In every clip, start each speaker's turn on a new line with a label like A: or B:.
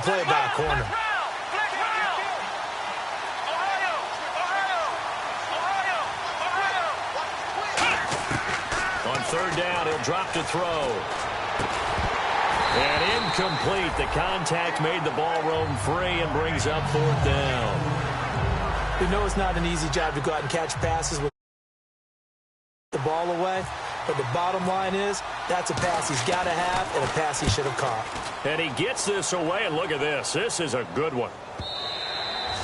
A: play about a corner.
B: On third down, he'll drop to throw. And incomplete. The contact made the ball roam free and brings up fourth down.
A: We know it's not an easy job to go out and catch passes with the ball away, but the bottom line is that's a pass he's got to have and a pass he should have caught.
B: And he gets this away, and look at this. This is a good one.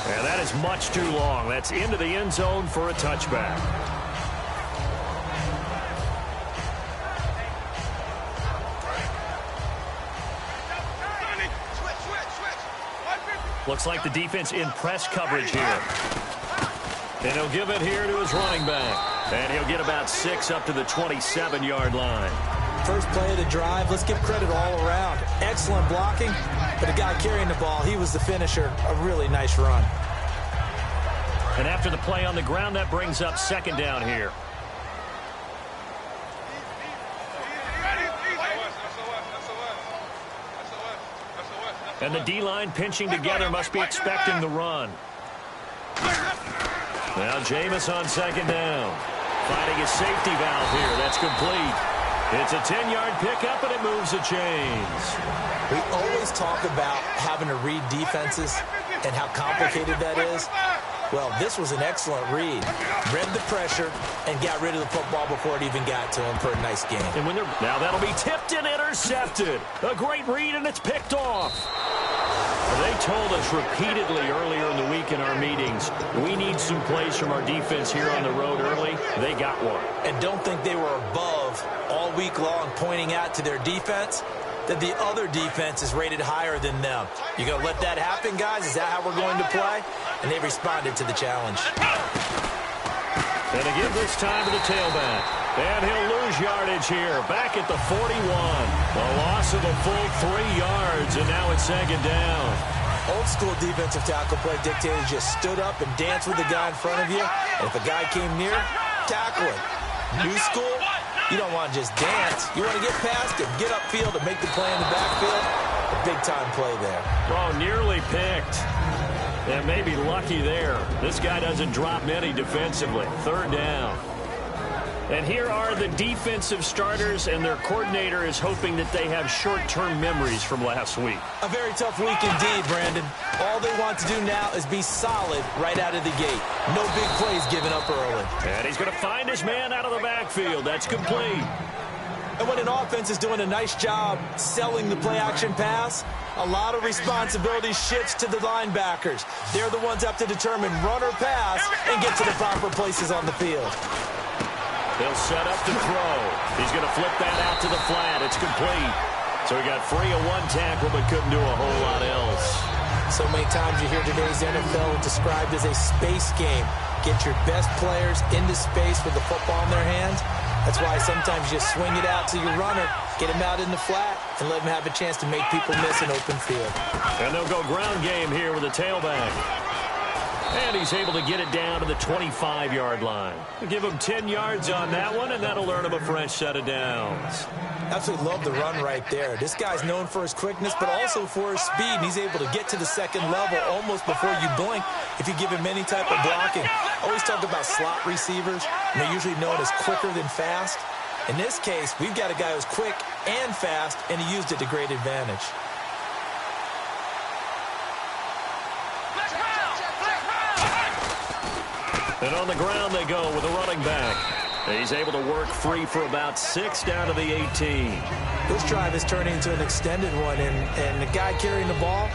B: And that is much too long. That's into the end zone for a touchback. Looks like the defense in press coverage here. And he'll give it here to his running back. And he'll get about 6 up to the 27-yard line.
A: First play of the drive, let's give credit all around. Excellent blocking, but the guy carrying the ball, he was the finisher. A really nice run.
B: And after the play on the ground, that brings up second down here. And the D-line pinching together, must be expecting the run. Now Jameis on second down. Finding a safety valve here. That's complete. It's a 10-yard pickup, and it moves the chains.
A: We always talk about having to read defenses and how complicated that is. Well, this was an excellent read. Read the pressure and got rid of the football before it even got to him for a nice game.
B: And when they're now, that'll be tipped and intercepted. A great read, and it's picked off. They told us repeatedly earlier in the week in our meetings, we need some plays from our defense here on the road early. They got one.
A: And don't think they were above all week long pointing out to their defense that the other defense is rated higher than them. You going to let that happen, guys? Is that how we're going to play? And they responded to the challenge.
B: And to give this time to the tailback. And he'll lose yardage here. Back at the 41. A loss of a full 3 yards, and now it's second down.
A: Old school defensive tackle play dictated just stood up and danced with the guy in front of you. And if a guy came near, tackle him. New school, you don't want to just dance. You want to get past it, get upfield, and make the play in the backfield. A big-time play there.
B: Oh, nearly picked. And maybe lucky there. This guy doesn't drop many defensively. Third down. And here are the defensive starters, and their coordinator is hoping that they have short-term memories from last week.
A: A very tough week indeed, Brandon. All they want to do now is be solid right out of the gate. No big plays given up early.
B: And he's going to find his man out of the backfield. That's complete.
A: And when an offense is doing a nice job selling the play-action pass, a lot of responsibility shifts to the linebackers. They're the ones up to determine run or pass and get to the proper places on the field.
B: They'll set up to throw. He's going to flip that out to the flat. It's complete. So he got free of one tackle but couldn't do a whole lot else.
A: So many times you hear today's NFL described as a space game. Get your best players into space with the football in their hands. That's why sometimes you swing it out to your runner, get him out in the flat, and let him have a chance to make people miss an open field.
B: And they'll go ground game here with a tailback. And he's able to get it down to the 25-yard line. We'll give him 10 yards on that one, and that'll earn him a fresh set of downs.
A: Absolutely love the run right there. This guy's known for his quickness, but also for his speed. And he's able to get to the second level almost before you blink if you give him any type of blocking. Always talk about slot receivers, and they're usually known as quicker than fast. In this case, we've got a guy who's quick and fast, and he used it to great advantage.
B: And on the ground they go with a running back. He's able to work free for about 6 down to the 18.
A: This drive is turning into an extended one, and the guy carrying the ball,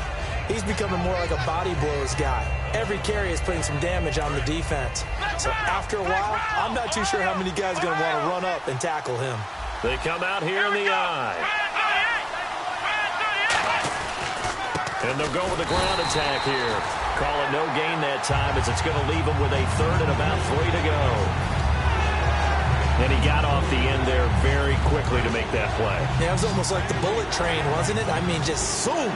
A: he's becoming more like a body blows guy. Every carry is putting some damage on the defense. So after a while, I'm not too sure how many guys are going to want to run up and tackle him.
B: They come out here in the eye. And they'll go with the ground attack here. Call it no gain that time as it's going to leave them with a third and about 3 to go. And he got off the end there very quickly to make that play.
A: Yeah, it was almost like the bullet train, wasn't it? I mean, just zoom.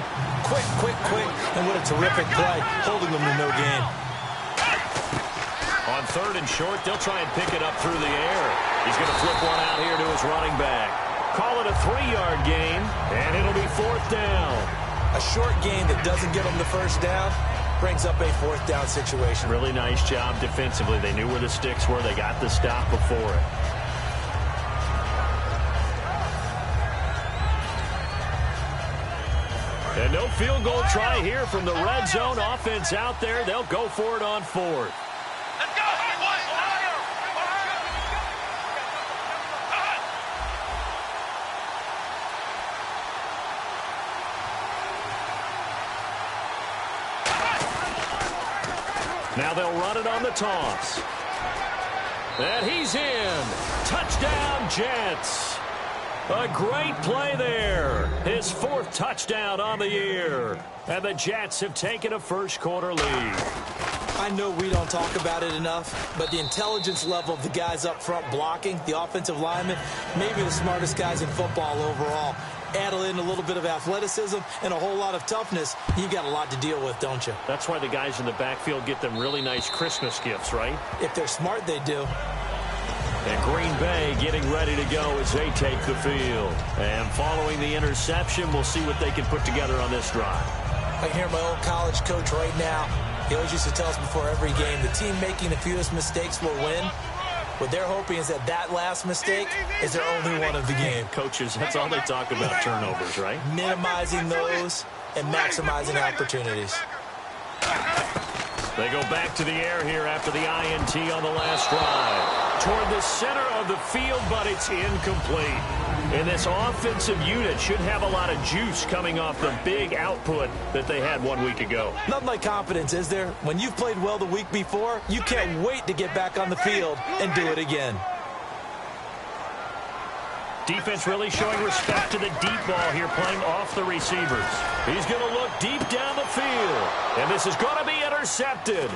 A: Quick, quick, quick. And what a terrific play, holding them to no gain.
B: On third and short, they'll try and pick it up through the air. He's going to flip one out here to his running back. Call it a 3-yard gain, and it'll be fourth down.
A: A short gain that doesn't get them the first down brings up a fourth down situation.
B: Really nice job defensively. They knew where the sticks were. They got the stop before it. And no field goal try here from the red zone. Offense out there. They'll go for it on fourth.
C: Let's go.
B: Now they'll run it on the toss. And he's in. Touchdown, Jets. A great play there. His fourth touchdown on the year. And the Jets have taken a first-quarter lead.
A: I know we don't talk about it enough, but the intelligence level of the guys up front blocking, the offensive linemen, maybe the smartest guys in football overall. Add in a little bit of athleticism and a whole lot of toughness, you got a lot to deal with, don't you?
B: That's why the guys in the backfield get them really nice Christmas gifts, right?
A: If they're smart, they do.
B: And Green Bay getting ready to go as they take the field. And following the interception, we'll see what they can put together on this drive.
A: I can hear my old college coach right now. He always used to tell us before every game, the team making the fewest mistakes will win. What they're hoping is that last mistake is their only one of the game.
B: Coaches, that's all they talk about, turnovers, right?
A: Minimizing those and maximizing opportunities.
B: They go back to the air here after the INT on the last drive. Toward the center of the field, but it's incomplete. And this offensive unit should have a lot of juice coming off the big output that they had 1 week ago.
A: Nothing like confidence, is there? When you've played well the week before, you can't wait to get back on the field and do it again.
B: Defense really showing respect to the deep ball here, playing off the receivers. He's going to look deep down the field. And this is going to be intercepted.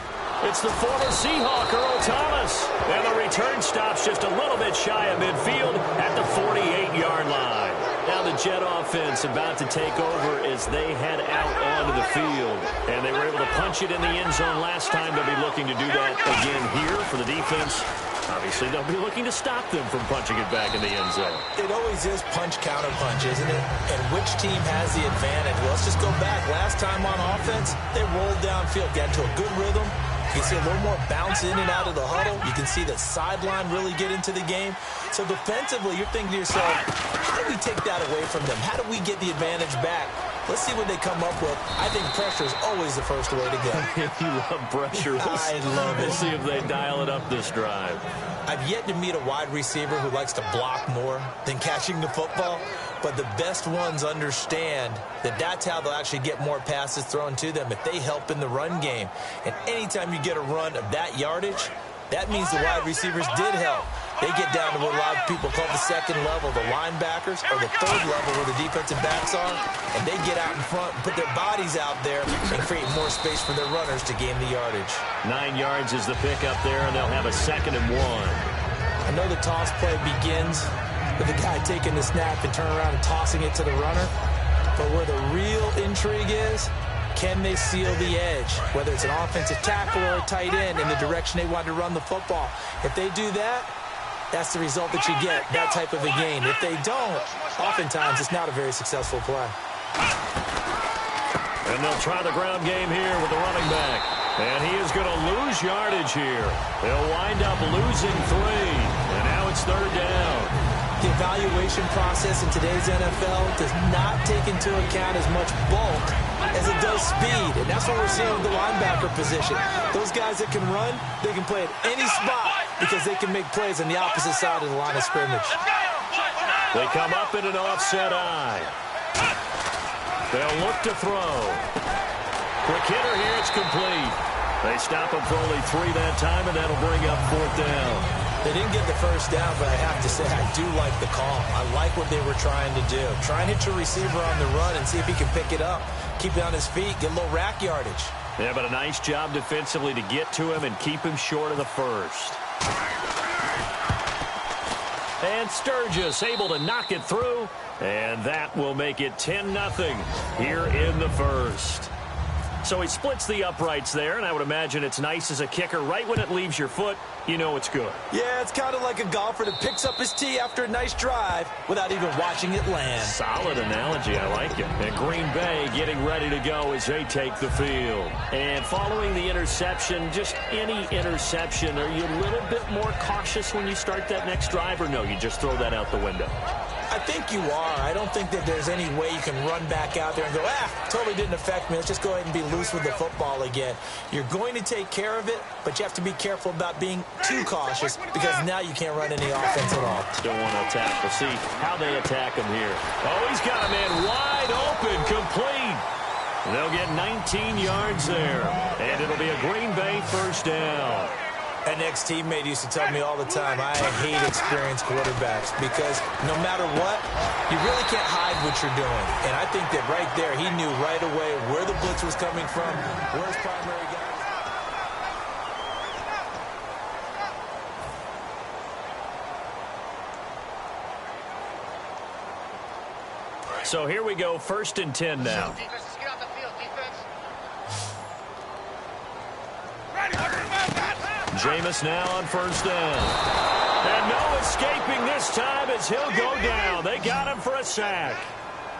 B: It's the former Seahawk, Earl Thomas. And the return stops just a little bit shy of midfield at the 48-yard line. Now the Jet offense about to take over as they head out onto the field. And they were able to punch it in the end zone last time. They'll be looking to do that again here for the defense. Obviously, they'll be looking to stop them from punching it back in the end zone.
A: It always is punch, counter punch, isn't it? And which team has the advantage? Well, let's just go back. Last time on offense, they rolled downfield, got into a good rhythm. You can see a little more bounce in and out of the huddle. You can see the sideline really get into the game. So defensively, you're thinking to yourself, how do we take that away from them? How do we get the advantage back? Let's see what they come up with. I think pressure is always the first way to go.
B: You love pressure.
A: I love it.
B: We'll see if they dial it up this drive.
A: I've yet to meet a wide receiver who likes to block more than catching the football, but the best ones understand that that's how they'll actually get more passes thrown to them if they help in the run game. And anytime you get a run of that yardage, that means the wide receivers did help. They get down to what a lot of people call the second level, the linebackers, or the third level where the defensive backs are, and they get out in front and put their bodies out there and create more space for their runners to gain the yardage.
B: 9 yards is the pickup there, and they'll have a 2nd and 1.
A: I know the toss play begins with the guy taking the snap and turning around and tossing it to the runner, but where the real intrigue is, can they seal the edge, whether it's an offensive tackle or a tight end in the direction they want to run the football. If they do that, that's the result that you get, that type of a gain. If they don't, oftentimes it's not a very successful play.
B: And they'll try the ground game here with the running back. And he is going to lose yardage here. They'll wind up losing 3. And now it's 3rd down.
A: The evaluation process in today's NFL does not take into account as much bulk as it does speed. And that's what we're seeing with the linebacker position. Those guys that can run, they can play at any spot because they can make plays on the opposite side of the line of scrimmage.
B: They come up in an offset eye. They'll look to throw. Quick hitter here, it's complete. They stop him for only 3 that time, and that'll bring up 4th down.
A: They didn't get the first down, but I have to say I do like the call. I like what they were trying to do. Try and hit your receiver on the run and see if he can pick it up. Keep it on his feet, get a little rack yardage.
B: Yeah, but a nice job defensively to get to him and keep him short of the first. And Sturgis able to knock it through, and that will make it 10-0 here in the first. So he splits the uprights there, and I would imagine it's nice as a kicker. Right when it leaves your foot, you know it's good.
A: Yeah, it's kind of like a golfer that picks up his tee after a nice drive without even watching it land.
B: Solid analogy. I like it. And Green Bay getting ready to go as they take the field. And following the interception, just any interception, are you a little bit more cautious when you start that next drive, or no, you just throw that out the window?
A: I think you are. I don't think that there's any way you can run back out there and go, totally didn't affect me. Let's just go ahead and be loose with the football again. You're going to take care of it, but you have to be careful about being too cautious because now you can't run any offense at all.
B: Don't want to attack. We'll see how they attack him here. Oh, he's got a man wide open, complete. They'll get 19 yards there, and it'll be a Green Bay first down.
A: An ex-teammate used to tell me all the time, I hate experienced quarterbacks because no matter what, you really can't hide what you're doing. And I think that right there, he knew right away where the blitz was coming from, where his primary guy.
B: So here we go, 1st and 10 now. Jameis now on 1st down. And no escaping this time as he'll go down. They got him for a sack.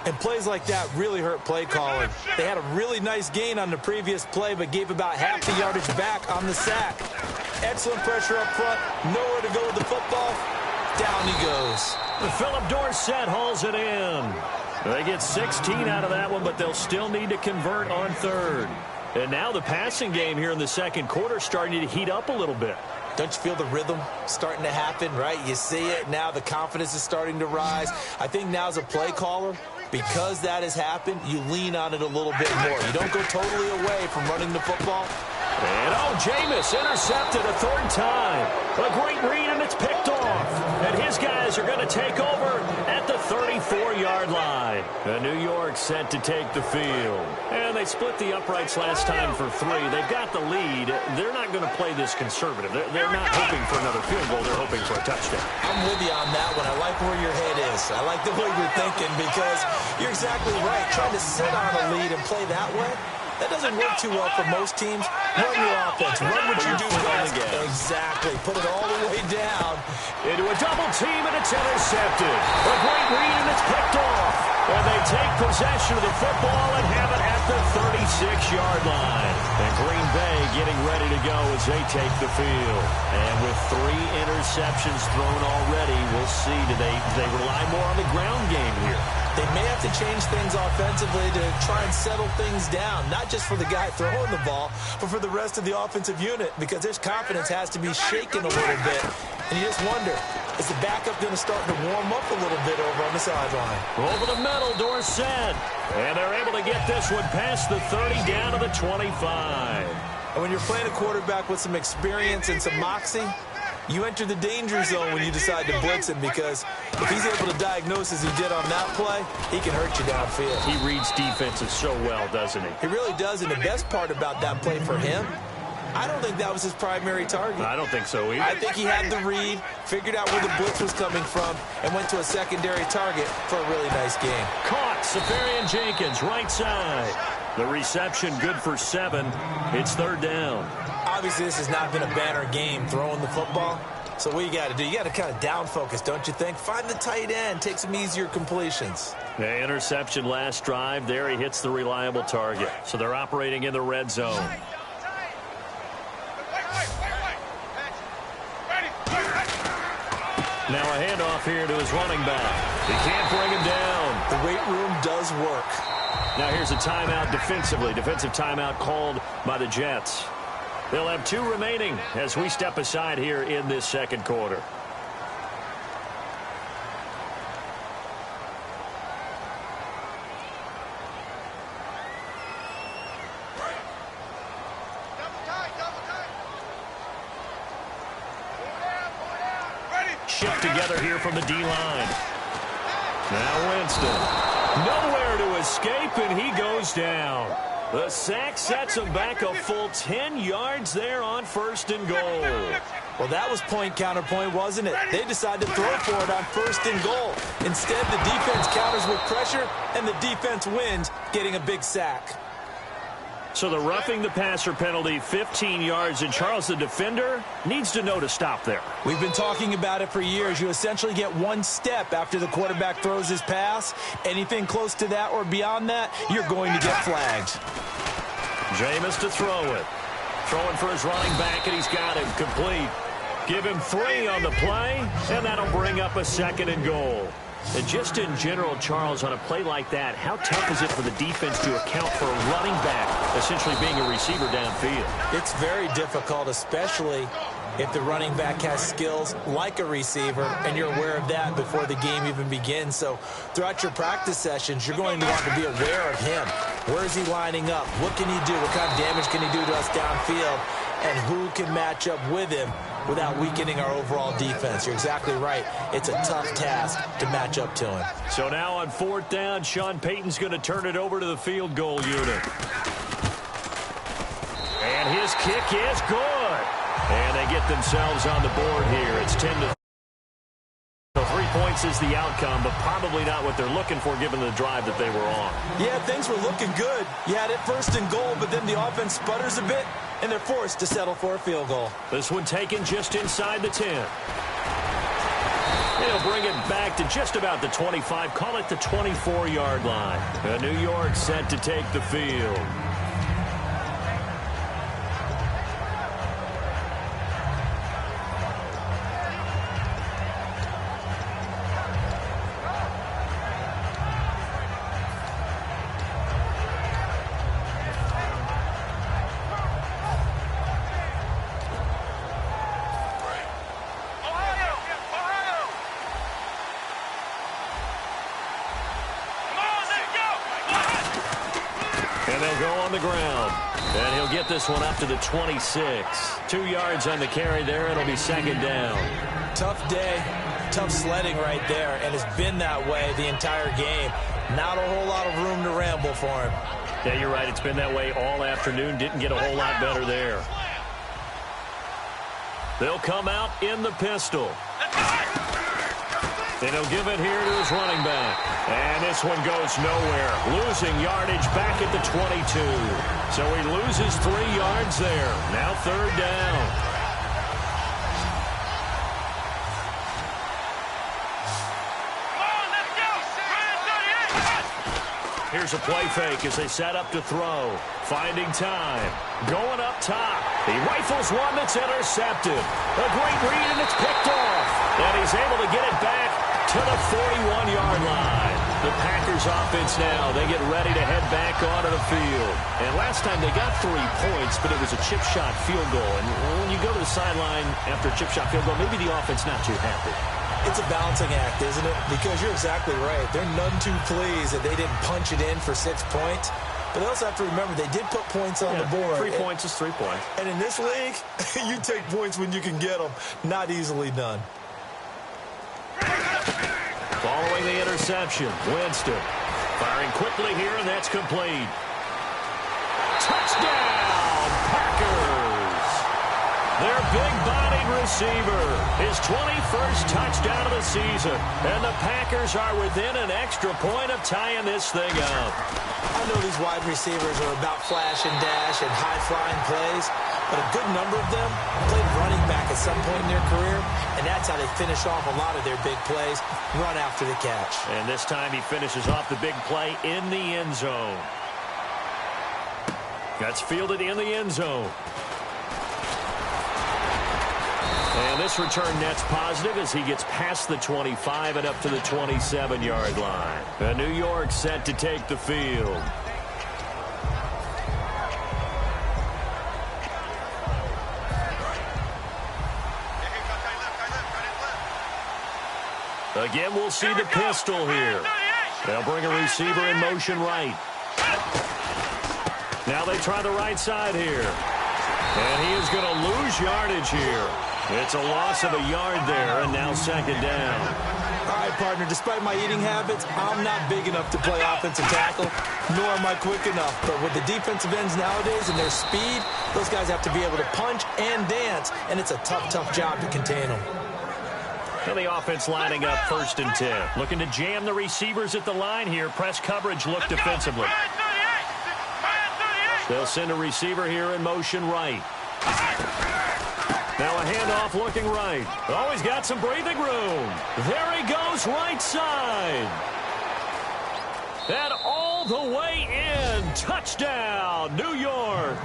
A: And plays like that really hurt play calling. They had a really nice gain on the previous play, but gave about half the yardage back on the sack. Excellent pressure up front. Nowhere to go with the football. Down he goes.
B: Philip Dorsett hauls it in. They get 16 out of that one, but they'll still need to convert on 3rd. And now the passing game here in the second quarter starting to heat up a little bit.
A: Don't you feel the rhythm starting to happen, right? You see it. Now the confidence is starting to rise. I think now as a play caller, because that has happened, you lean on it a little bit more. You don't go totally away from running the football.
B: And, Jameis intercepted a 3rd time. A great read, and it's picked off. And his guys are going to take over at the 34-yard line. New York set to take the field. And they split the uprights last time for 3. They've got the lead. They're not going to play this conservative. They're not hoping for another field goal. They're hoping for a touchdown.
A: I'm with you on that one. I like where your head is. I like the way you're thinking because you're exactly right. Trying to sit on a lead and play that way, that doesn't work too well for most teams. Run your offense. Run what you do best. Exactly. Put it all the way down.
B: Into a double team, and it's intercepted. A great read, and it's picked off. And they take possession of the football and have it at the 36-yard line. And Green Bay getting ready to go as they take the field. And with 3 interceptions thrown already, we'll see. Do they rely more on the ground game here?
A: They may have to change things offensively to try and settle things down, not just for the guy throwing the ball, but for the rest of the offensive unit, because their confidence has to be shaken a little bit. And you just wonder, is the backup going to start to warm up a little bit over on the sideline?
B: Over the middle, Dorsett. And they're able to get this one past the 30 down to the 25.
A: And when you're playing a quarterback with some experience and some moxie, you enter the danger zone when you decide to blitz him, because if he's able to diagnose as he did on that play, he can hurt you downfield.
B: He reads defenses so well, doesn't he?
A: He really does, and the best part about that play for him, I don't think that was his primary target.
B: I don't think so either.
A: I think he had the read, figured out where the blitz was coming from, and went to a secondary target for a really nice game.
B: Caught. Safarian Jenkins, right side. The reception good for 7. It's 3rd down.
A: Obviously, this has not been a banner game throwing the football. So what you got to do, you got to kind of down focus, don't you think? Find the tight end, take some easier completions.
B: The interception last drive. There he hits the reliable target. So they're operating in the red zone. Now a handoff here to his running back. He can't bring him down.
A: The weight room does work.
B: Now here's a timeout defensively. Defensive timeout called by the Jets. They'll have 2 remaining as we step aside here in this second quarter. Shift together here from the D-line. Now Winston. Nowhere to escape, and he goes down. The sack sets him back a full 10 yards there on 1st and goal.
A: Well, that was point counterpoint, wasn't it? They decided to throw for it on 1st and goal. Instead, the defense counters with pressure, and the defense wins, getting a big sack.
B: So the roughing the passer penalty, 15 yards, and Charles, the defender, needs to know to stop there.
A: We've been talking about it for years. You essentially get one step after the quarterback throws his pass. Anything close to that or beyond that, you're going to get flagged.
B: Jameis to throw it. Throwing for his running back, and he's got him complete. Give him 3 on the play, and that'll bring up a 2nd and goal. And just in general, Charles, on a play like that, how tough is it for the defense to account for a running back essentially being a receiver downfield?
A: It's very difficult, especially if the running back has skills like a receiver, and you're aware of that before the game even begins. So throughout your practice sessions, you're going to want to be aware of him. Where is he lining up? What can he do? What kind of damage can he do to us downfield? And who can match up with him without weakening our overall defense? You're exactly right. It's a tough task to match up to him.
B: So now on 4th down, Sean Payton's going to turn it over to the field goal unit. And his kick is good. And they get themselves on the board here. It's 10-3. So 3 points is the outcome, but probably not what they're looking for given the drive that they were on.
A: Yeah, things were looking good. You had it 1st and goal, but then the offense sputters a bit, and they're forced to settle for a field goal.
B: This one taken just inside the 10. They'll bring it back to just about the 25, call it the 24-yard line. New York set to take the field. The ground, and he'll get this one up to the 26. 2 yards on the carry there. It'll be 2nd down.
A: Tough day, tough sledding right there, and it's been that way the entire game. Not a whole lot of room to ramble for him.
B: Yeah, you're right. It's been that way all afternoon. Didn't get a whole lot better there. They'll come out in the pistol. And he'll give it here to his running back. And this one goes nowhere. Losing yardage back at the 22. So he loses 3 yards there. Now 3rd down. Here's a play fake as they set up to throw. Finding time. Going up top. He rifles one that's intercepted. A great read, and it's picked off. And he's able to get it back to the 41-yard line. The Packers offense now, they get ready to head back onto the field. And last time they got 3 points, but it was a chip shot field goal. And when you go to the sideline after a chip shot field goal, maybe the offense not too happy.
A: It's a balancing act, isn't it? Because you're exactly right. They're none too pleased that they didn't punch it in for 6 points. But they also have to remember they did put points on the board.
B: 3 points is 3 points.
A: And in this league, you take points when you can get them. Not easily done.
B: Following the interception, Winston firing quickly here, and that's complete. Touchdown, Packers! Their big-bodied receiver, his 21st touchdown of the season, and the Packers are within an extra point of tying this thing up.
A: I know these wide receivers are about flash and dash and high-flying plays, but a good number of them played running back at some point in their career, and that's how they finish off a lot of their big plays, run after the catch.
B: And this time he finishes off the big play in the end zone. That's fielded in the end zone. And this return net's positive as he gets past the 25 and up to the 27-yard line. And New York set to take the field. Again, we'll see the pistol here. They'll bring a receiver in motion right. Now they try the right side here. And he is going to lose yardage here. It's a loss of a yard there, and now 2nd down.
A: All right, partner, despite my eating habits, I'm not big enough to play offensive tackle, nor am I quick enough. But with the defensive ends nowadays and their speed, those guys have to be able to punch and dance, and it's a tough, tough job to contain them.
B: And the offense lining up 1st and 10. Looking to jam the receivers at the line here. Press coverage look defensively. They'll send a receiver here in motion right. Now a handoff looking right. Oh, he's got some breathing room. There he goes, right side. And all the way in. Touchdown, New York.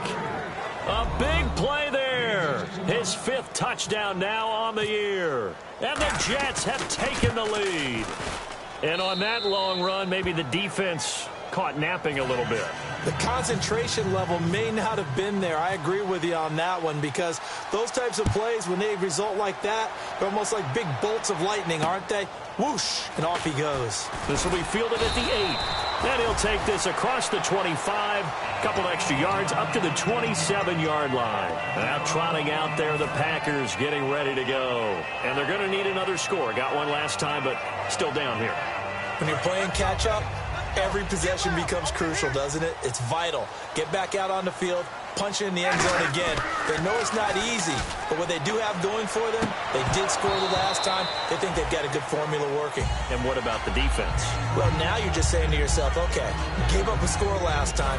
B: A big play there. His 5th touchdown now on the year. And the Jets have taken the lead. And on that long run, maybe the defense caught napping a little bit.
A: The concentration level may not have been there. I agree with you on that one, because those types of plays, when they result like that, they're almost like big bolts of lightning, aren't they? Whoosh, and off he goes.
B: This will be fielded at the 8. And he'll take this across the 25, couple extra yards up to the 27-yard line. Now trotting out there, the Packers getting ready to go. And they're going to need another score. Got one last time, but still down here.
A: When you're playing catch-up, every possession becomes crucial, doesn't it? It's vital. Get back out on the field, punch it in the end zone again. They know it's not easy, but what they do have going for them, they did score the last time. They think they've got a good formula working.
B: And what about the defense?
A: Well, now you're just saying to yourself, okay, gave up a score last time.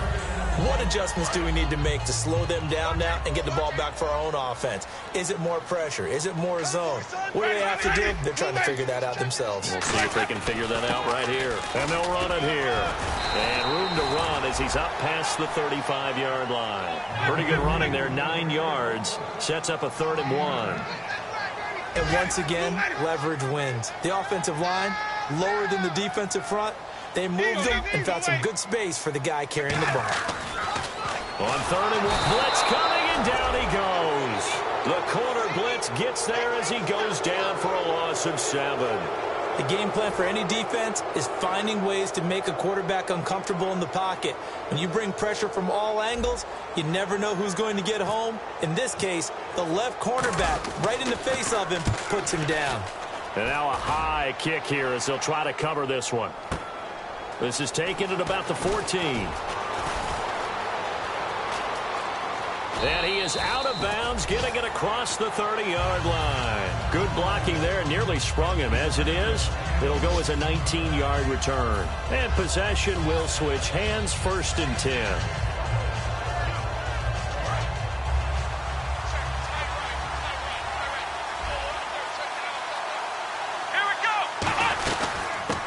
A: What adjustments do we need to make to slow them down now and get the ball back for our own offense? Is it more pressure? Is it more zone? What do they have to do? They're trying to figure that out themselves.
B: We'll see if they can figure that out right here. And they'll run it here. And room to run as he's up past the 35-yard line. Pretty good running there, 9 yards. Sets up a 3rd and 1.
A: And once again, leverage wins. The offensive line, lower than the defensive front. They moved him and found some good space for the guy carrying the ball.
B: On 3rd and 1, blitz coming, and down he goes. The corner blitz gets there as he goes down for a loss of 7.
A: The game plan for any defense is finding ways to make a quarterback uncomfortable in the pocket. When you bring pressure from all angles, you never know who's going to get home. In this case, the left cornerback, right in the face of him, puts him down.
B: And now a high kick here as they'll try to cover this one. This is taken at about the 14. And he is out of bounds, getting it across the 30-yard line. Good blocking there, nearly sprung him. As it is, it'll go as a 19-yard return. And possession will switch hands, 1st and 10.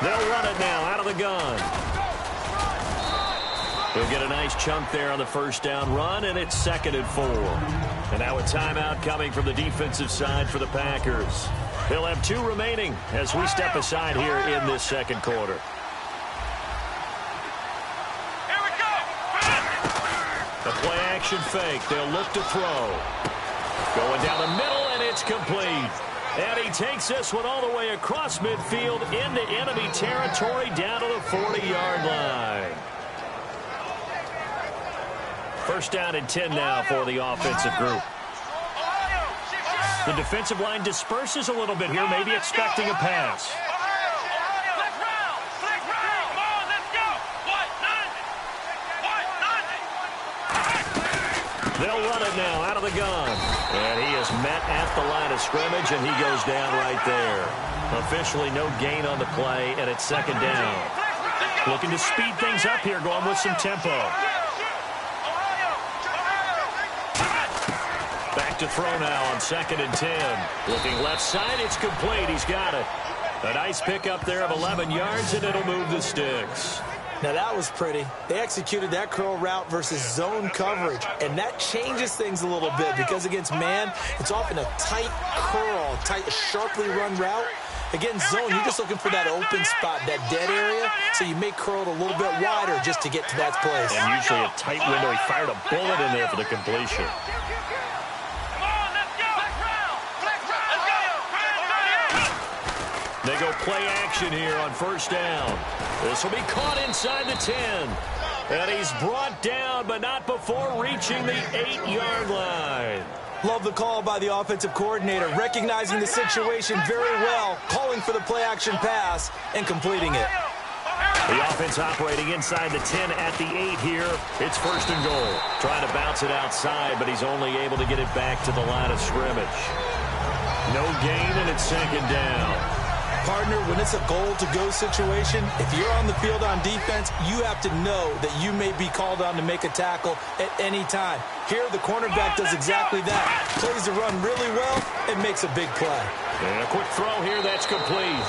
B: They'll run it now out of the gun. He'll get a nice chunk there on the 1st down run, and it's 2nd and 4. And now a timeout coming from the defensive side for the Packers. They'll have 2 remaining as we step aside here in this 2nd quarter.
C: Here we go.
B: A play-action fake. They'll look to throw. Going down the middle, and it's complete. And he takes this one all the way across midfield into enemy territory down to the 40-yard line. 1st down and 10 now for the offensive group. The defensive line disperses a little bit here, maybe expecting a pass. They'll run it now out of the gun. And he is met at the line of scrimmage, and he goes down right there. Officially no gain on the play, and it's 2nd down. Looking to speed things up here, going with some tempo. Back to throw now on 2nd and 10. Looking left side, it's complete. He's got it. A nice pickup there of 11 yards, and it'll move the sticks.
A: Now that was pretty. They executed that curl route versus zone coverage, and that changes things a little bit because against man, it's often a tight curl, tight, sharply run route. Against zone, you're just looking for that open spot, that dead area, so you may curl it a little bit wider just to get to that place.
B: And usually a tight window. He fired a bullet in there for the completion. They go play action here on 1st down. This will be caught inside the 10. And he's brought down, but not before reaching the 8-yard line.
A: Love the call by the offensive coordinator, recognizing the situation very well, calling for the play action pass, and completing it.
B: The offense operating inside the 10 at the 8 here. It's 1st and goal. Trying to bounce it outside, but he's only able to get it back to the line of scrimmage. No gain, and it's 2nd down.
A: Partner, when it's a goal-to-go situation, if you're on the field on defense, you have to know that you may be called on to make a tackle at any time. Here, the cornerback does exactly that. Plays the run really well and makes a big play.
B: And a quick throw here that's complete.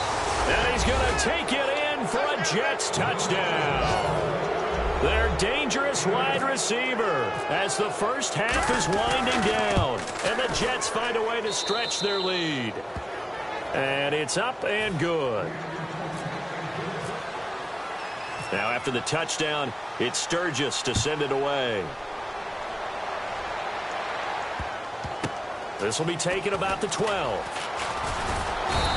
B: And he's going to take it in for a Jets touchdown. Their dangerous wide receiver as the first half is winding down. And the Jets find a way to stretch their lead. And it's up and good. Now after the touchdown, it's Sturgis to send it away. This will be taken about the 12.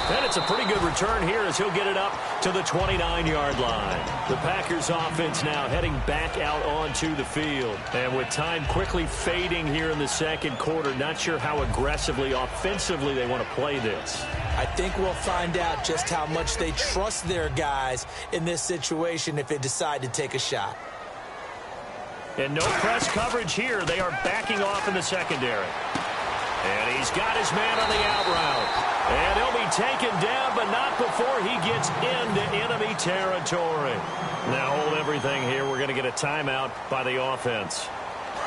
B: And it's a pretty good return here as he'll get it up to the 29-yard line. The Packers offense now heading back out onto the field. And with time quickly fading here in the second quarter, not sure how aggressively, offensively they want to play this.
A: I think we'll find out just how much they trust their guys in this situation if they decide to take a shot.
B: And no press coverage here. They are backing off in the secondary. And he's got his man on the out route. And he'll be taken down, but not before he gets into enemy territory. Now hold everything here. We're going to get a timeout by the offense.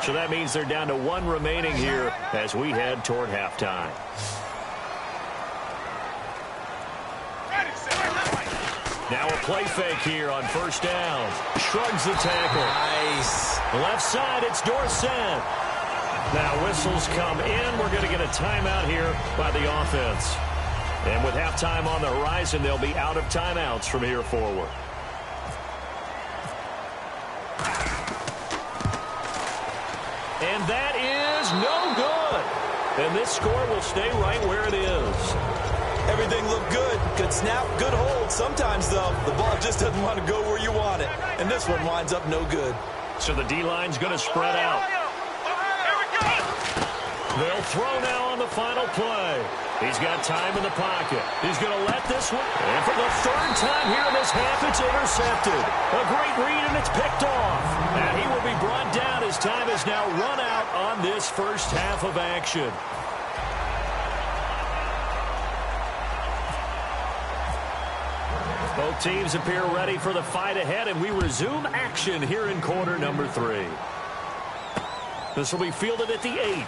B: So that means they're down to one remaining here as we head toward halftime. Now a play fake here on first down. Shrugs the tackle.
A: Nice.
B: Left side, it's Dorsett. Now whistles come in. We're going to get a timeout here by the offense. And with halftime on the horizon, they'll be out of timeouts from here forward. And that is no good. And this score will stay right where it is.
A: Everything looked good. Good snap, good hold. Sometimes, though, the ball just doesn't want to go where you want it. And this one winds up no good.
B: So the D-line's going to spread out. They'll throw now on the final play. He's got time in the pocket. He's going to let this one. And for the third time here in this half, it's intercepted. A great read, and it's picked off. And he will be brought down as time is now run out on this first half of action. Both teams appear ready for the fight ahead, and we resume action here in quarter number 3. This will be fielded at the 8.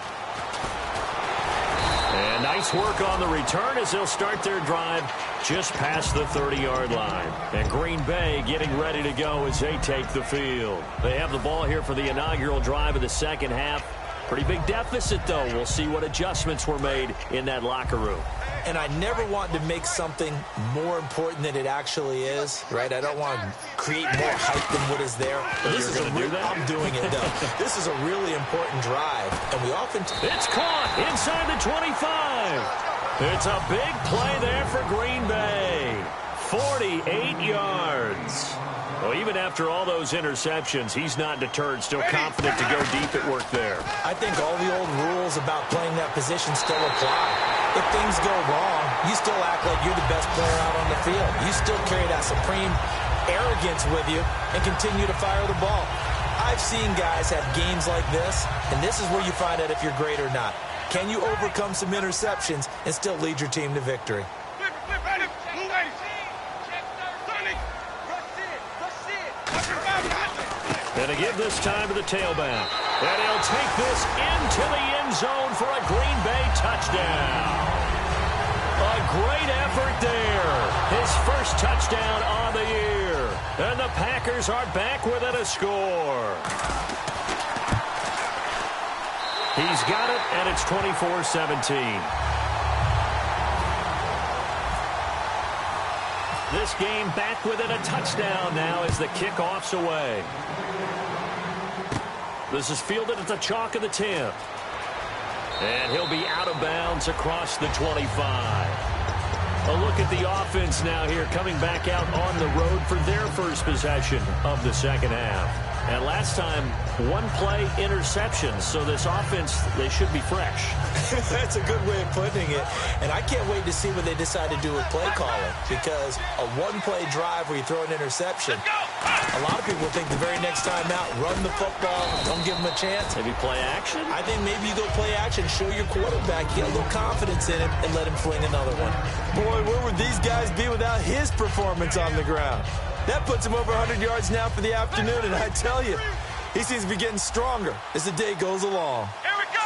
B: And nice work on the return as they'll start their drive just past the 30-yard line. And Green Bay getting ready to go as they take the field. They have the ball here for the inaugural drive of the second half. Pretty big deficit, though. We'll see what adjustments were made in that locker room.
A: And I never want to make something more important than it actually is, right? I don't want to create more hype than what is there. But this is a real, I'm doing it, though. This is a really important drive, and we often...
B: It's caught inside the 25. It's a big play there for Green Bay. 48 yards. Well, even after all those interceptions, he's not deterred, still confident to go deep at work there.
A: I think all the old rules about playing that position still apply. If things go wrong, you still act like you're the best player out on the field. You still carry that supreme arrogance with you and continue to fire the ball. I've seen guys have games like this, and this is where you find out if you're great or not. Can you overcome some interceptions and still lead your team to victory?
B: And to give this time to the tailback. And he'll take this into the end zone for a Green Bay touchdown. A great effort there. His first touchdown on the year. And the Packers are back within a score. He's got it, and it's 24-17. This game back within a touchdown now as the kickoff's away. This is fielded at the chalk of the 10. And he'll be out of bounds across the 25. A look at the offense now here coming back out on the road for their first possession of the second half. And last time, one play interception. So this offense, they should be fresh.
A: That's a good way of putting it. And I can't wait to see what they decide to do with play calling. Because a one-play drive where you throw an interception, A lot of people think the very next time out, run the football, don't give him a chance.
B: Maybe play action?
A: I think maybe you go play action, show your quarterback, get a little confidence in him, and let him fling another one. Boy, where would these guys be without his performance on the ground? That puts him over 100 yards now for the afternoon, and I tell you, he seems to be getting stronger as the day goes along.
C: Here we go.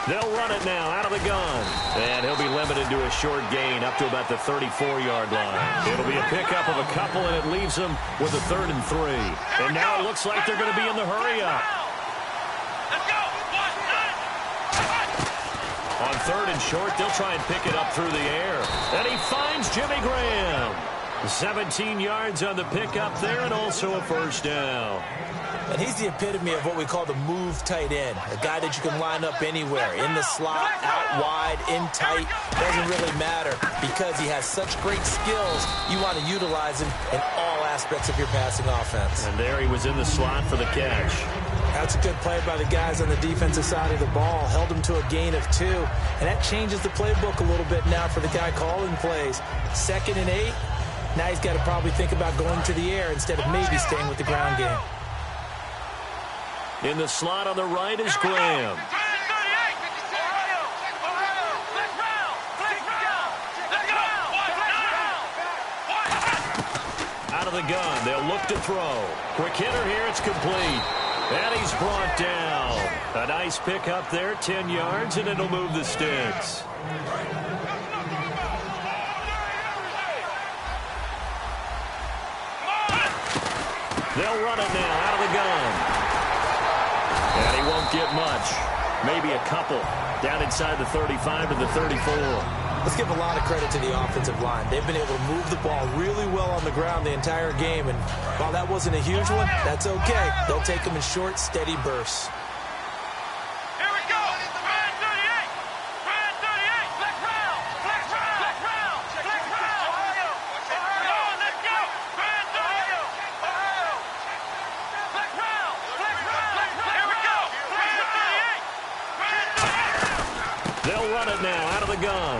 B: They'll run it now out of the gun. And he'll be limited to a short gain up to about the 34-yard line. It'll be a pickup of a couple, and it leaves them with a 3rd and 3. And now it looks like they're going to be in the hurry-up.
C: Let's go.
B: On 3rd and short, they'll try and pick it up through the air. And he finds Jimmy Graham. 17 yards on the pickup there, and also a 1st down.
A: And he's the epitome of what we call the move tight end, a guy that you can line up anywhere, in the slot, out wide, in tight, doesn't really matter because he has such great skills. You want to utilize him in all aspects of your passing offense.
B: And there he was in the slot for the catch.
A: That's a good play by the guys on the defensive side of the ball. Held him to a gain of 2, and that changes the playbook a little bit now for the guy calling plays. 2nd and 8, now he's got to probably think about going to the air instead of maybe staying with the ground game.
B: In the slot on the right is Graham. Out of the gun, they'll look to throw. Quick hitter here, it's complete. And he's brought down. A nice pickup there, 10 yards, and it'll move the sticks. They'll run it now out of the gun. And he won't get much. Maybe a couple. Down inside the 35 to the 34.
A: Let's give a lot of credit to the offensive line. They've been able to move the ball really well on the ground the entire game. And while that wasn't a huge one, that's okay. They'll take them in short, steady bursts.
C: Here we go. Brand 38. Brand 38. Black round. Black round. Black round. Black round. Come on, let's go. Brand 38. Black round. Black round. Here we go. Brand 38. Brand 38.
B: They'll run it now out of the gun.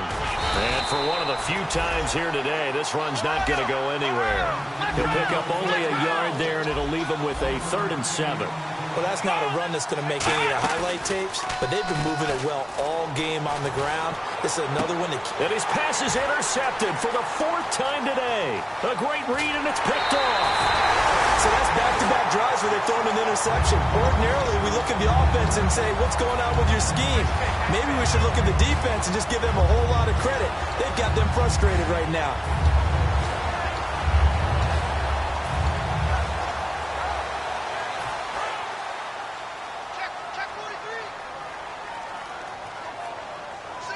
B: And for one of the few times here today, this run's not going to go anywhere. He'll pick up only a yard there, and it'll leave him with a 3rd and 7.
A: Well, that's not a run that's going to make any of the highlight tapes, but they've been moving it well all game on the ground. This is another one that...
B: And his pass is intercepted for the 4th time today. A great read, and it's picked off.
A: So that's back-to-back drives where they've thrown an interception. Ordinarily, we look at the offense and say, what's going on with your scheme? Maybe we should look at the defense and just give them a whole lot of credit. They've got them frustrated right now.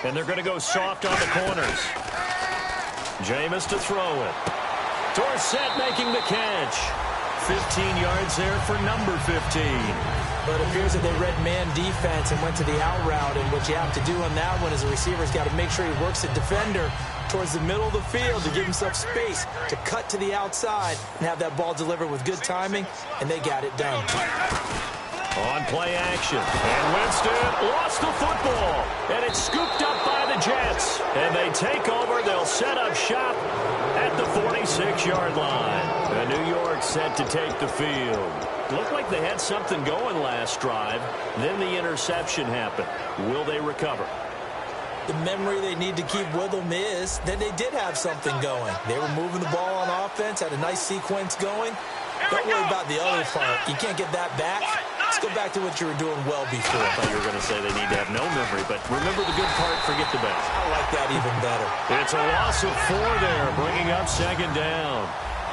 B: And they're going to go soft on the corners. Jameis to throw it. Dorsett making the catch. 15 yards there for number 15.
A: But it appears that they read man defense and went to the out route. And what you have to do on that one is a receiver's got to make sure he works the defender towards the middle of the field to give himself space to cut to the outside and have that ball delivered with good timing, and they got it done.
B: On play action. And Winston lost the football. And it's scooped up by the Jets. And they take over. They'll set up shop at the 46-yard line. And New York set to take the field. Looked like they had something going last drive. Then the interception happened. Will they recover?
A: The memory they need to keep with them is that they did have something going. They were moving the ball on offense, had a nice sequence going. Don't worry about the other part. You can't get that back. Let's go back to what you were doing well before.
B: I thought you were going to say they need to have no memory, but remember the good part, forget the bad.
A: I like that even better.
B: It's a loss of 4 there, bringing up 2nd down.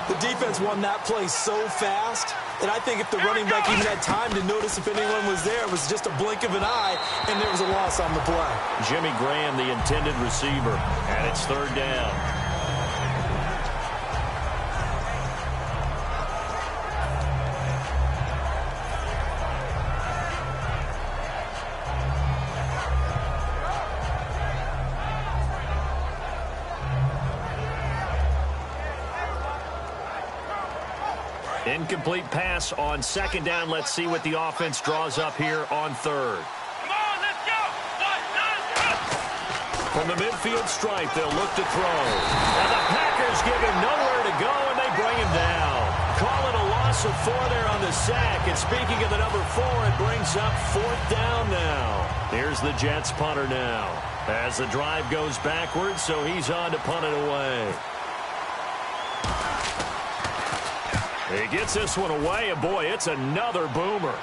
A: The defense won that play so fast that I think if the running back even had time to notice if anyone was there, it was just a blink of an eye, and there was a loss on the play.
B: Jimmy Graham, the intended receiver, and it's 3rd down. Incomplete pass on 2nd down. Let's see what the offense draws up here on 3rd.
C: Come on, let's go. 1, 2.
B: From the midfield stripe, they'll look to throw. And the Packers give him nowhere to go, and they bring him down. Caught loss of 4 there on the sack. And speaking of the number 4, it brings up 4th down now. Here's the Jets punter now. As the drive goes backwards, so he's on to punt it away. He gets this one away, and boy, it's another boomer.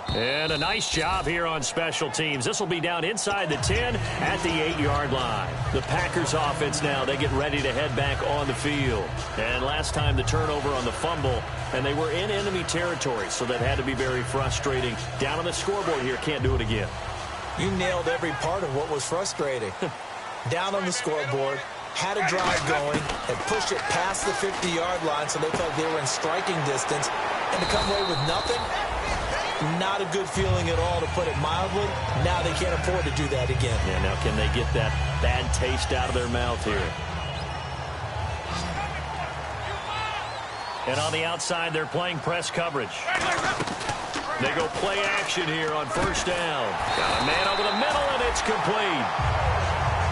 B: And a nice job here on special teams. This will be down inside the 10 at the 8-yard line. The Packers offense now, they get ready to head back on the field. And last time the turnover on the fumble, and they were in enemy territory, so that had to be very frustrating. Down on the scoreboard here, can't do it again.
A: You nailed every part of what was frustrating. Down on the scoreboard, had a drive going, and pushed it past the 50-yard line so they felt they were in striking distance, and to come away with nothing, not a good feeling at all, to put it mildly. Now they can't afford to do that again.
B: Yeah, now can they get that bad taste out of their mouth here? And on the outside, they're playing press coverage. They go play action here on 1st down. Got a man over the middle, and it's complete.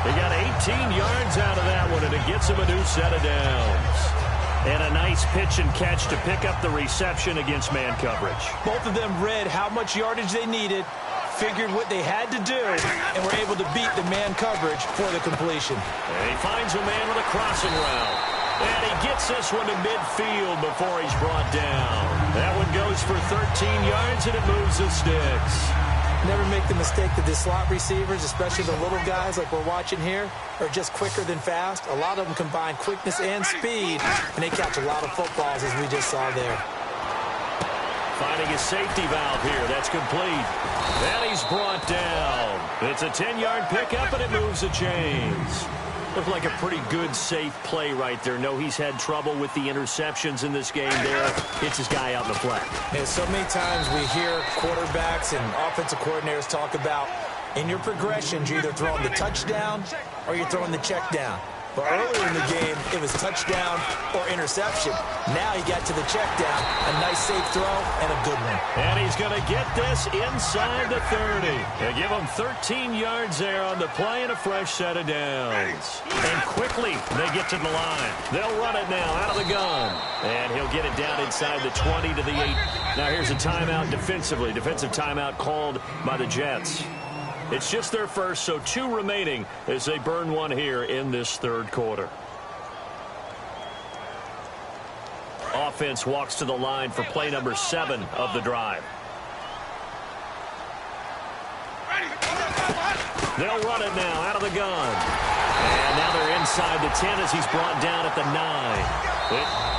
B: They got 18 yards out of that one, and it gets them a new set of downs. And a nice pitch and catch to pick up the reception against man coverage.
A: Both of them read how much yardage they needed, figured what they had to do, and were able to beat the man coverage for the completion.
B: And he finds a man with a crossing route. And he gets this one to midfield before he's brought down. That one goes for 13 yards, and it moves the sticks.
A: Never make the mistake that the slot receivers, especially the little guys like we're watching here, are just quicker than fast. A lot of them combine quickness and speed, and they catch a lot of footballs, as we just saw there.
B: Finding a safety valve here. That's complete. And he's brought down. It's a 10-yard pickup, and it moves the chains. Looked like a pretty good, safe play right there. No, he's had trouble with the interceptions in this game there. It's his guy out in the flat.
A: And so many times we hear quarterbacks and offensive coordinators talk about, in your progressions, you're either throwing the touchdown or you're throwing the check down. But earlier in the game, it was touchdown or interception. Now he got to the check down. A nice safe throw and a good one.
B: And he's going to get this inside the 30. They give him 13 yards there on the play and a fresh set of downs. And quickly, they get to the line. They'll run it now out of the gun. And he'll get it down inside the 20 to the 8. Now here's a timeout defensively. Defensive timeout called by the Jets. It's just their first, so 2 remaining as they burn one here in this 3rd quarter. Offense walks to the line for play number 7 of the drive. They'll run it now out of the gun. And now they're inside the 10 as he's brought down at the 9.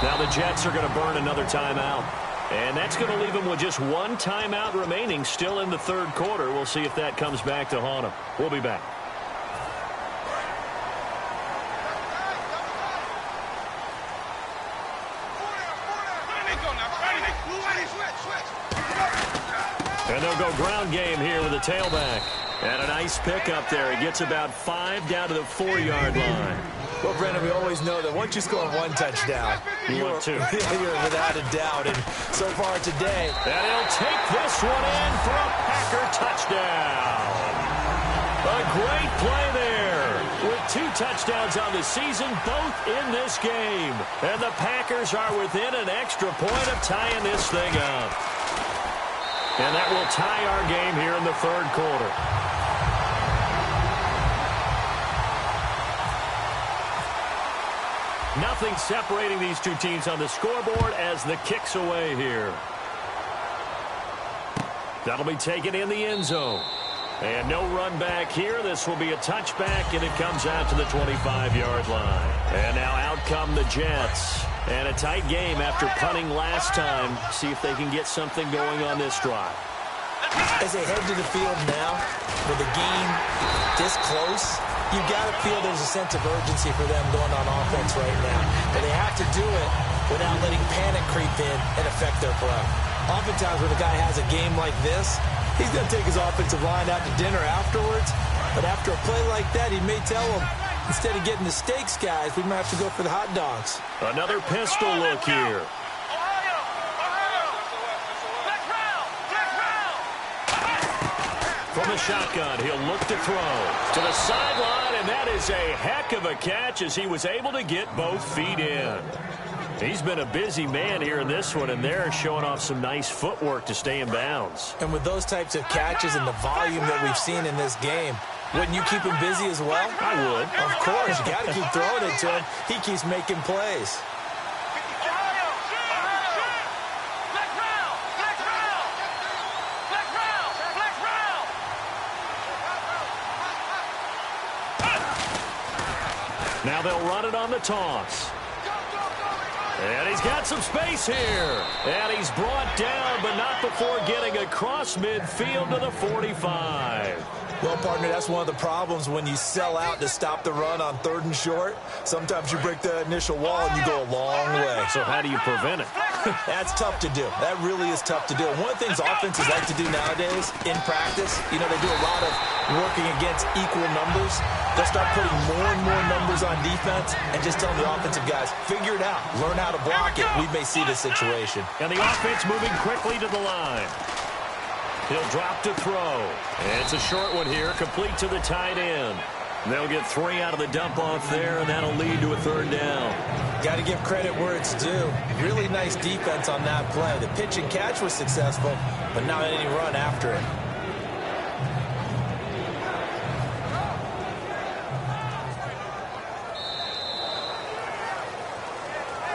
B: Now the Jets are going to burn another timeout. And that's going to leave him with just 1 timeout remaining still in the 3rd quarter. We'll see if that comes back to haunt him. We'll be back. And they'll go ground game here with a tailback. And a nice pickup there. He gets about 5 down to the 4-yard line.
A: Well, Brendan, we always know that once you score 1 touchdown, you're without a doubt. And so far today,
B: and he'll take this one in for a Packer touchdown. A great play there with 2 touchdowns on the season, both in this game. And the Packers are within an extra point of tying this thing up. And that will tie our game here in the 3rd quarter. Nothing separating these 2 teams on the scoreboard as the kick's away here. That'll be taken in the end zone. And no run back here. This will be a touchback, and it comes out to the 25-yard line. And now out come the Jets. And a tight game after punting last time. See if they can get something going on this drive.
A: As they head to the field now, with the game this close, you got to feel there's a sense of urgency for them going on offense right now. But they have to do it without letting panic creep in and affect their play. Oftentimes when a guy has a game like this, he's going to take his offensive line out to dinner afterwards. But after a play like that, he may tell them, instead of getting the steaks, guys, we might have to go for the hot dogs.
B: Another pistol look here. From the shotgun, he'll look to throw to the sideline, and that is a heck of a catch as he was able to get both feet in. He's been a busy man here in this one, and they're showing off some nice footwork to stay in bounds.
A: And with those types of catches and the volume that we've seen in this game, wouldn't you keep him busy as well?
B: I would.
A: Of course. You got to keep throwing it to him. He keeps making plays.
B: Now they'll run it on the toss. And he's got some space here. And he's brought down, but not before getting across midfield to the 45.
A: Well, partner, that's one of the problems when you sell out to stop the run on 3rd and short. Sometimes you break the initial wall and you go a long way.
B: So how do you prevent it?
A: That's tough to do. That really is tough to do. One of the things offenses like to do nowadays in practice, you know, they do a lot of working against equal numbers. They'll start putting more and more numbers on defense and just telling the offensive guys, figure it out. Learn how to block it. We may see this situation.
B: And the offense moving quickly to the line. He'll drop to throw. And it's a short one here, complete to the tight end. They'll get 3 out of the dump-off there, and that'll lead to a 3rd down.
A: Got to give credit where it's due. Really nice defense on that play. The pitch and catch was successful, but not any run after it.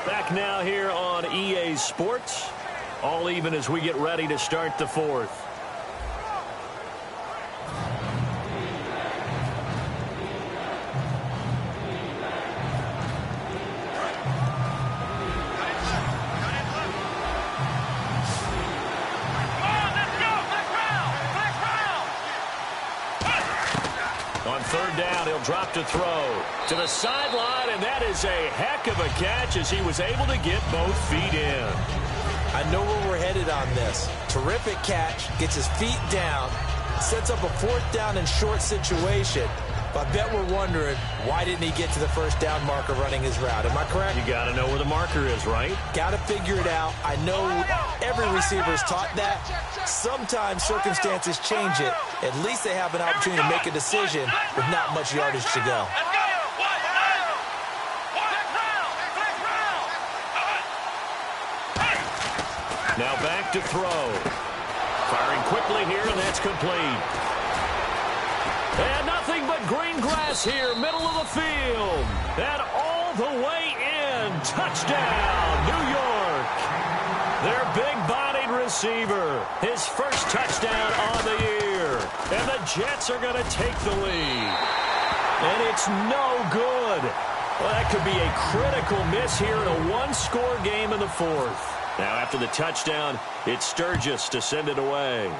B: Back now here on EA Sports. All even as we get ready to start the 4th. On 3rd down, he'll drop to throw to the sideline, and that is a heck of a catch as he was able to get both feet in.
A: I know where we're headed on this. Terrific catch, gets his feet down, sets up a 4th down and short situation. But I bet we're wondering, why didn't he get to the 1st down marker running his route? Am I correct?
B: You got to know where the marker is, right?
A: Got to figure it out. I know every receiver is taught that. Sometimes circumstances change it. At least they have an opportunity to make a decision with not much yardage to go.
B: Now back to throw. Firing quickly here, and that's complete. And nothing but green grass here, middle of the field. And all the way in. Touchdown, New York. Their big-bodied receiver. His first touchdown on the year. And the Jets are going to take the lead. And it's no good. Well, that could be a critical miss here in a one-score game in the 4th. Now, after the touchdown, it's Sturgis to send it away.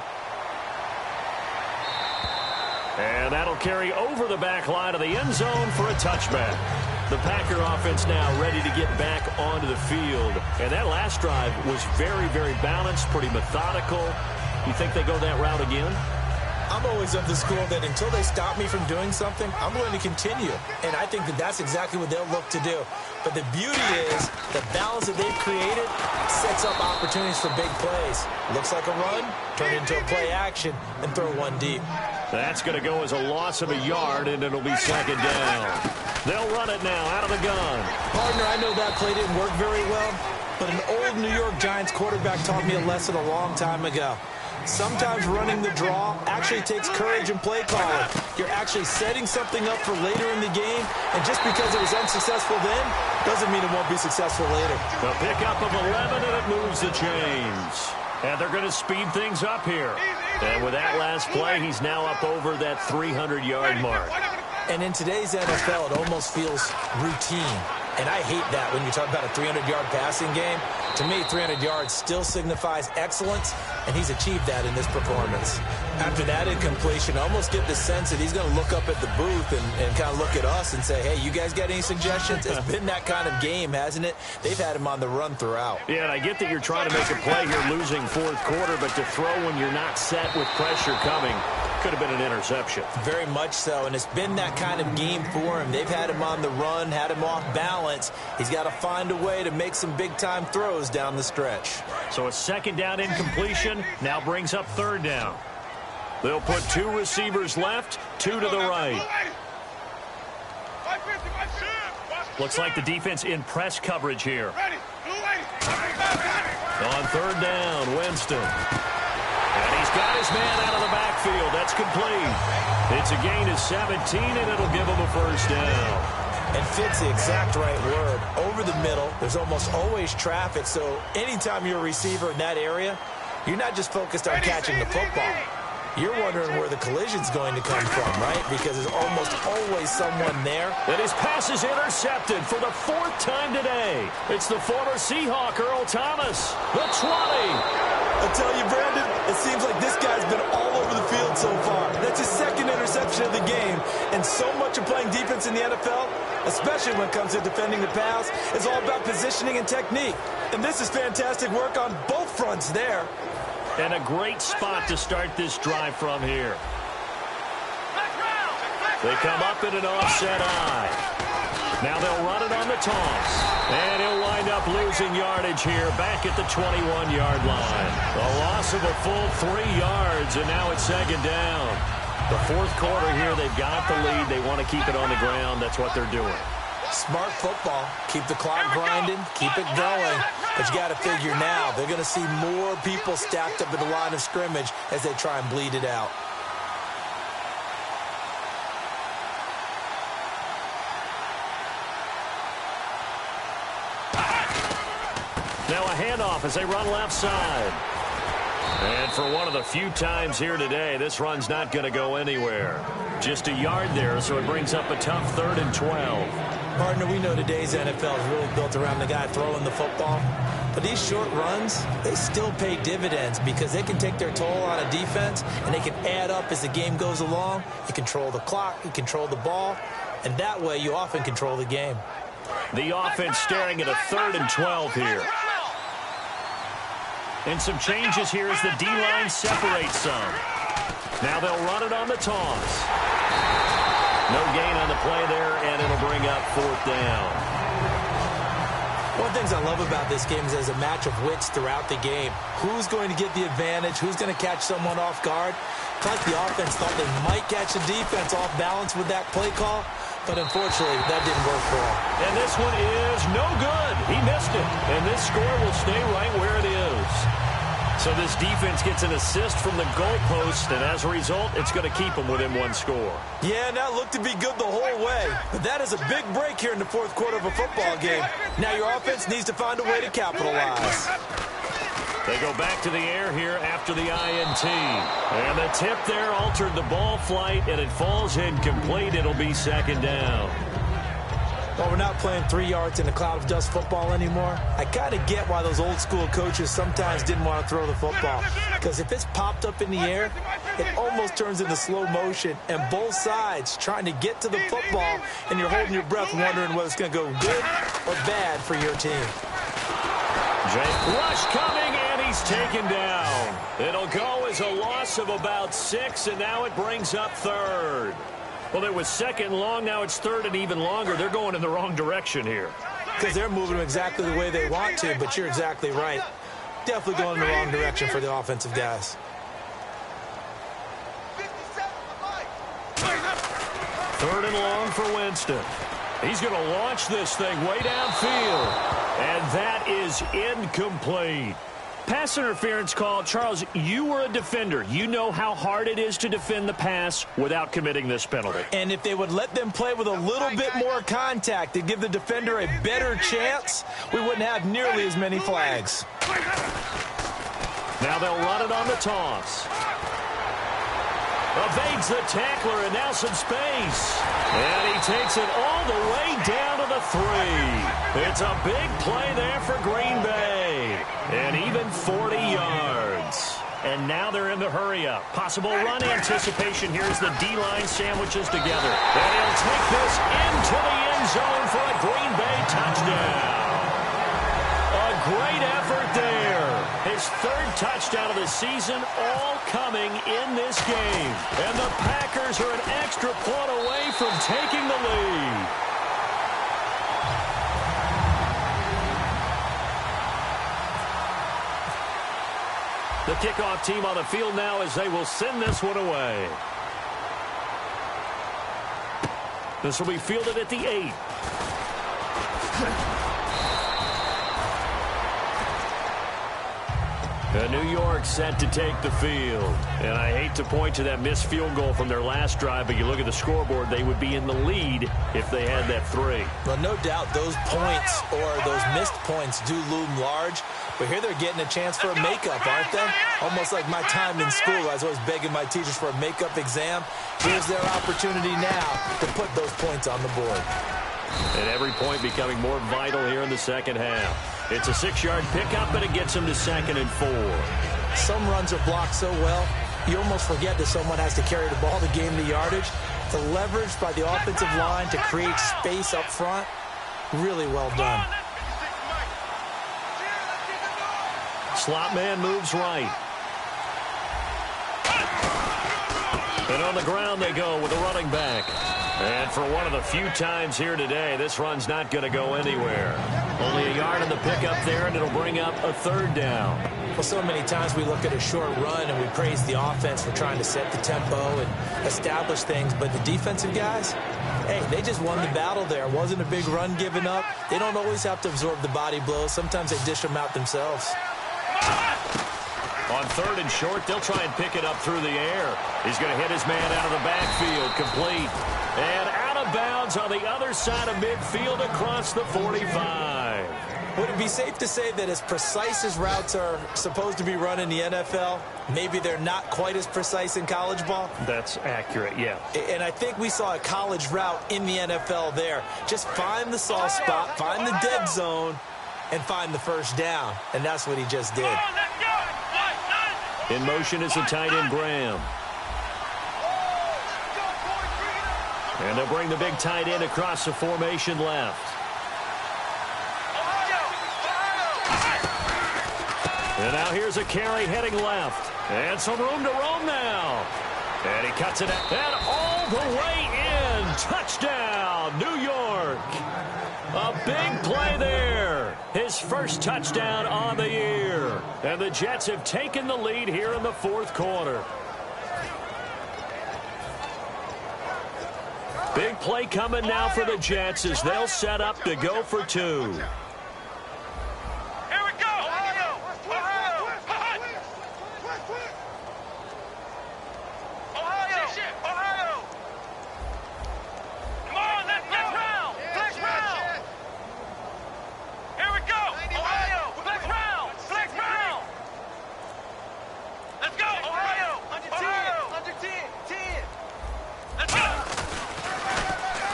B: And that'll carry over the back line of the end zone for a touchback. The Packer offense now ready to get back onto the field. And that last drive was very, very balanced, pretty methodical. You think they go that route again?
A: I'm always of the school that until they stop me from doing something, I'm going to continue. And I think that that's exactly what they'll look to do. But the beauty is the balance that they've created sets up opportunities for big plays. Looks like a run, turn into a play action, and throw one deep.
B: That's going to go as a loss of a yard, and it'll be 2nd down. They'll run it now out of the gun.
A: Partner, I know that play didn't work very well, but an old New York Giants quarterback taught me a lesson a long time ago. Sometimes running the draw actually takes courage and play calling. You're actually setting something up for later in the game, and just because it was unsuccessful then doesn't mean it won't be successful later.
B: The pickup of 11, and it moves the chains. And they're going to speed things up here. And with that last play, he's now up over that 300-yard mark.
A: And in today's NFL, it almost feels routine. And I hate that when you talk about a 300-yard passing game. To me, 300 yards still signifies excellence, and he's achieved that in this performance. After that incompletion, I almost get the sense that he's going to look up at the booth and kind of look at us and say, hey, you guys got any suggestions? It's been that kind of game, hasn't it? They've had him on the run throughout.
B: Yeah, and I get that you're trying to make a play here losing 4th quarter, but to throw when you're not set with pressure coming could have been an interception.
A: Very much so, and it's been that kind of game for him. They've had him on the run, had him off balance. He's got to find a way to make some big-time throws down the stretch.
B: So a 2nd down incompletion now brings up 3rd down. They'll put 2 receivers left, 2 to the right. Looks like the defense in press coverage here. On third down, Winston. And he's got his man out of the backfield. That's complete. It's a gain of 17, and it'll give him a first down.
A: And fit's the exact right word. Over the middle, there's almost always traffic, so anytime you're a receiver in that area, you're not just focused on catching the football. You're wondering where the collision's going to come from, right? Because there's almost always someone there.
B: And his pass is intercepted for the 4th time today. It's the former Seahawk, Earl Thomas. The 20.
A: I tell you, Brandon, it seems like this guy's been all over the field so far. That's his 2nd interception of the game. And so much of playing defense in the NFL, especially when it comes to defending the pass, is all about positioning and technique. And this is fantastic work on both fronts there.
B: And a great spot to start this drive from here. They come up in an offset eye. Now they'll run it on the toss. And he'll wind up losing yardage here back at the 21-yard line. A loss of a full 3 yards, and now it's 2nd down. The 4th quarter here, they've got the lead. They want to keep it on the ground. That's what they're doing.
A: Smart football. Keep the clock grinding. Keep it going. But you got to figure now, they're going to see more people stacked up at the line of scrimmage as they try and bleed it out.
B: Now a handoff as they run left side. And for one of the few times here today, this run's not going to go anywhere. Just a yard there, so it brings up a tough 3rd and 12.
A: Partner, we know today's NFL is really built around the guy throwing the football. But these short runs, they still pay dividends because they can take their toll on a defense, and they can add up as the game goes along. You control the clock, you control the ball, and that way you often control the game.
B: The offense staring at a 3rd and 12 here. And some changes here as the D-line separates some. Now they'll run it on the toss. No gain on the play there, and it'll bring up 4th down.
A: One of the things I love about this game is there's a match of wits throughout the game. Who's going to get the advantage? Who's going to catch someone off guard? It's like the offense thought they might catch the defense off balance with that play call, but unfortunately, that didn't work for him.
B: And this one is no good. He missed it, and this score will stay right where it is. So this defense gets an assist from the goalpost, and as a result, it's going to keep them within 1 score.
A: Yeah, and that looked to be good the whole way. But that is a big break here in the 4th quarter of a football game. Now your offense needs to find a way to capitalize.
B: They go back to the air here after the INT. And the tip there altered the ball flight, and it falls incomplete. It'll be 2nd down.
A: Well, we're not playing 3 yards in a cloud of dust football anymore. I kind of get why those old school coaches sometimes didn't want to throw the football. Because if it's popped up in the air, it almost turns into slow motion. And both sides trying to get to the football, and you're holding your breath wondering whether it's going to go good or bad for your team.
B: Rush coming, and he's taken down. It'll go as a loss of about 6, and now it brings up 3rd. Well, it was 2nd long. Now it's 3rd and even longer. They're going in the wrong direction here.
A: Because they're moving exactly the way they want to, but you're exactly right. Definitely going in the wrong direction for the offensive guys.
B: 3rd and long for Winston. He's going to launch this thing way downfield. And that is incomplete. Pass interference call. Charles, you were a defender. You know how hard it is to defend the pass without committing this penalty.
A: And if they would let them play with a little bit more contact to give the defender a better chance, we wouldn't have nearly as many flags.
B: Now they'll run it on the toss. Evades the tackler, and now some space. And he takes it all the way down to the 3. It's a big play there for Green Bay. And even 40 yards. And now they're in the hurry-up. Possible run anticipation here as the D-line sandwiches together. And he'll take this into the end zone for a Green Bay touchdown. A great effort there. His 3rd touchdown of the season, all coming in this game. And the Packers are an extra point away from taking the lead. The kickoff team on the field now as they will send this one away. This will be fielded at the 8. New York set to take the field. And I hate to point to that missed field goal from their last drive, but you look at the scoreboard, they would be in the lead if they had that 3.
A: Well, no doubt those points or those missed points do loom large. But here they're getting a chance for a makeup, aren't they? Almost like my time in school. I was always begging my teachers for a makeup exam. Here's their opportunity now to put those points on the board.
B: And every point becoming more vital here in the second half. It's a 6-yard pickup, and it gets them to 2nd and 4.
A: Some runs are blocked so well, you almost forget that someone has to carry the ball to gain the yardage. The leverage by the offensive line to create space up front, really well done.
B: Slot man moves right. And on the ground they go with a running back. And for one of the few times here today, this run's not going to go anywhere. Only a yard in the pickup there, and it'll bring up a 3rd down.
A: Well, so many times we look at a short run and we praise the offense for trying to set the tempo and establish things. But the defensive guys, hey, they just won the battle there. It wasn't a big run given up. They don't always have to absorb the body blows. Sometimes they dish them out themselves.
B: On 3rd and short, they'll try and pick it up through the air. He's going to hit his man out of the backfield, complete. And out of bounds on the other side of midfield across the 45.
A: Would it be safe to say that as precise as routes are supposed to be run in the NFL, maybe they're not quite as precise in college ball?
B: That's accurate, yeah.
A: And I think we saw a college route in the NFL there. Just find the soft spot, find the dead zone, and find the 1st down. And that's what he just did.
B: In motion is the tight end, Graham. And they'll bring the big tight end across the formation left. And now here's a carry heading left. And some room to roam now. And he cuts it out. And all the way in. Touchdown, New York. A big play there. His first touchdown on the year. And the Jets have taken the lead here in the 4th quarter. Big play coming now for the Jets as they'll set up to go for 2.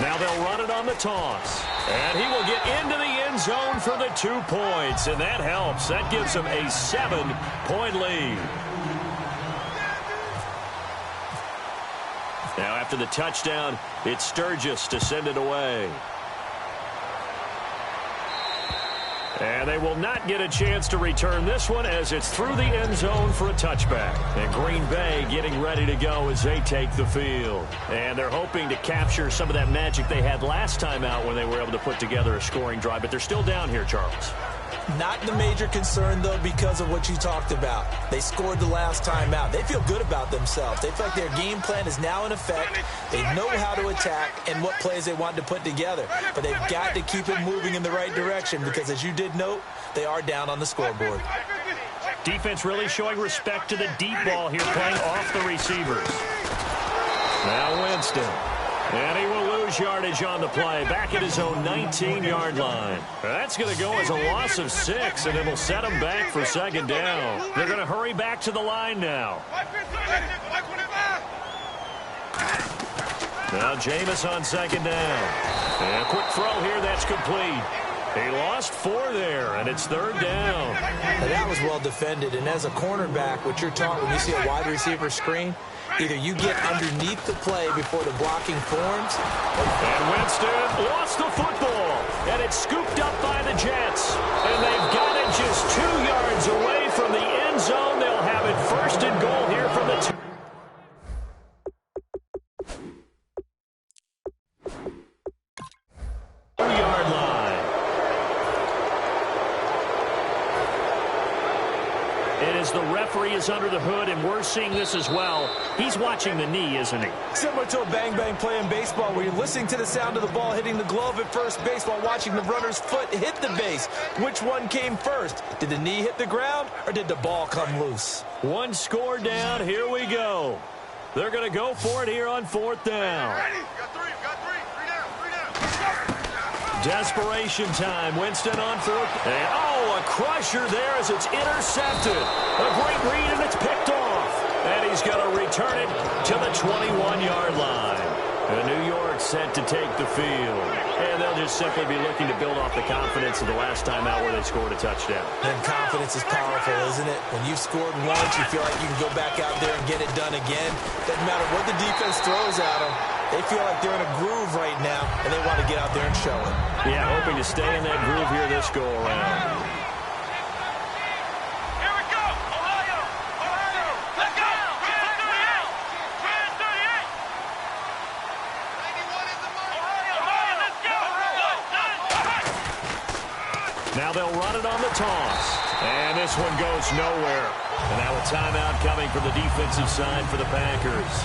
B: Now they'll run it on the toss. And he will get into the end zone for the 2 points. And that helps. That gives them a 7-point lead. Now after the touchdown, it's Sturgis to send it away. And they will not get a chance to return this one as it's through the end zone for a touchback. And Green Bay getting ready to go as they take the field. And they're hoping to capture some of that magic they had last time out when they were able to put together a scoring drive. But they're still down here, Charles.
A: Not the major concern, though, because of what you talked about. They scored the last time out. They feel good about themselves. They feel like their game plan is now in effect. They know how to attack and what plays they want to put together. But they've got to keep it moving in the right direction because, as you did note, they are down on the scoreboard.
B: Defense really showing respect to the deep ball here, playing off the receivers. Now Winston. And he will lose yardage on the play, back at his own 19-yard line. That's going to go as a loss of 6, and it'll set him back for 2nd down. They're going to hurry back to the line now. Now Jameis on 2nd down. And a quick throw here, that's complete. He lost 4 there, and it's 3rd down.
A: Now that was well defended, and as a cornerback, what you're taught when you see a wide receiver screen, either you get underneath the play before the blocking forms.
B: And Winston lost the football. And it's scooped up by the Jets. And they've got it just 2 yards away from the end zone. They'll have it 1st and goal here from the 2-yard line. It is as the referee is under the hood, and we're seeing this as well. He's watching the knee, isn't he?
A: Similar to a bang-bang play in baseball where you're listening to the sound of the ball hitting the glove at first base while watching the runner's foot hit the base. Which one came first? Did the knee hit the ground or did the ball come loose?
B: One score down. Here we go. They're going to go for it here on 4th down. Desperation time. Winston on 4th. And, oh, a crusher there as it's intercepted. A great read, and it's picked off. And he's going to return it to the 21-yard line. And New York set to take the field. And they'll just simply be looking to build off the confidence of the last time out where they scored a touchdown.
A: And confidence is powerful, isn't it? When you've scored once, you feel like you can go back out there and get it done again. Doesn't matter what the defense throws at them. They feel like they're in a groove right now, and they want to get out there and show it.
B: Yeah, hoping to stay in that groove here this go-around.
C: Here we go! Ohio! Ohio! Let's go! Trans 38! 91 is the mark! Ohio! Let's go!
B: Now they'll run it on the toss. And this one goes nowhere. And now a timeout coming from the defensive side for the Packers.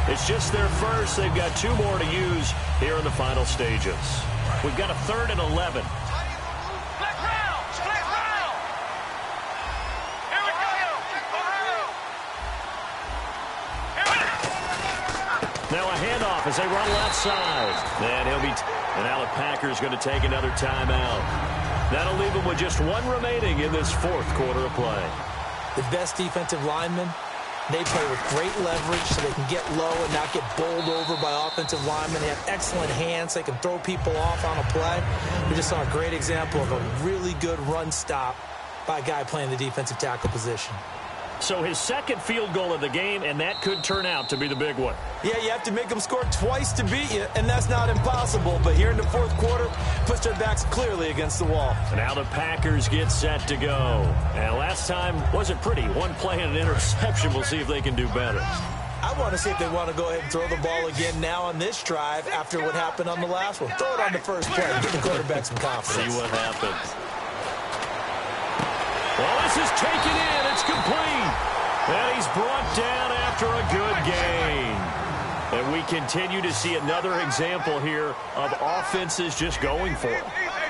B: It's just their first. They've got 2 more to use here in the final stages. We've got a 3rd and 11.
C: Black round! Black round! Here we go! Ohio! Here we go!
B: Now a handoff as they run left side. And now the Packers going to take another timeout. That'll leave them with just 1 remaining in this 4th quarter of play.
A: The best defensive linemen, they play with great leverage so they can get low and not get bowled over by offensive linemen. They have excellent hands. They can throw people off on a play. We just saw a great example of a really good run stop by a guy playing the defensive tackle position.
B: So his 2nd field goal of the game, and that could turn out to be the big one.
A: Yeah, you have to make them score twice to beat you, and that's not impossible. But here in the 4th quarter, puts their backs clearly against the wall.
B: And now the Packers get set to go. And last time wasn't pretty. 1 play and an interception. We'll see if they can do better.
A: I want to see if they want to go ahead and throw the ball again now on this drive after what happened on the last one. Throw it on the first play. Give the quarterback some confidence.
B: See what happens. Well, this is taken in. It's complete. And he's brought down after a good gain. And we continue to see another example here of offenses just going for it.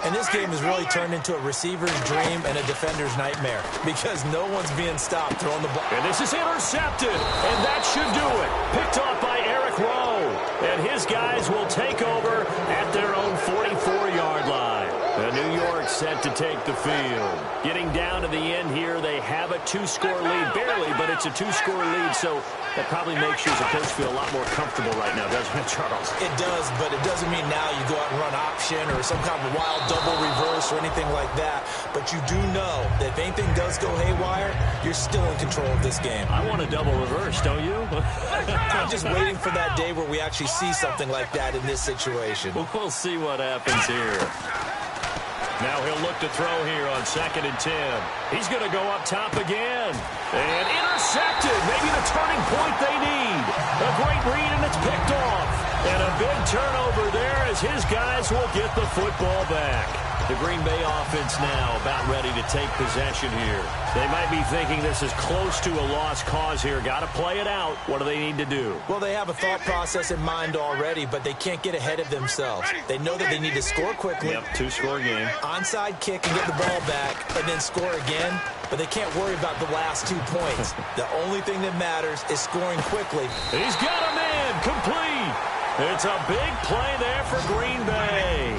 A: And this game has really turned into a receiver's dream and a defender's nightmare because no one's being stopped throwing the ball.
B: And this is intercepted, and that should do it. Picked off by Eric Rowe. And his guys will take over at their own 44-yard line. And New York set to take the field. Getting down to the end here, they have a 2-score lead. Barely, but it's a 2-score lead, so that probably makes you as a coach feel a lot more comfortable right now, doesn't it, Charles?
A: It does, but it doesn't mean now you go out and run option or some kind of wild double reverse or anything like that. But you do know that if anything does go haywire, you're still in control of this game.
B: I want a double reverse, don't you?
A: I'm just waiting for that day where we actually see something like that in this situation.
B: We'll see what happens here. Now he'll look to throw here on 2nd and 10. He's going to go up top again. And intercepted. Maybe the turning point they need. A great read, and it's picked off. And a big turnover there as his guys will get the football back. The Green Bay offense now about ready to take possession here. They might be thinking this is close to a lost cause here. Got to play it out. What do they need to do?
A: Well, they have a thought process in mind already, but they can't get ahead of themselves. They know that they need to score quickly.
B: Yep, 2-score game.
A: Onside kick and get the ball back and then score again, but they can't worry about the last 2 points. The only thing that matters is scoring quickly.
B: He's got a man complete. It's a big play there for Green Bay.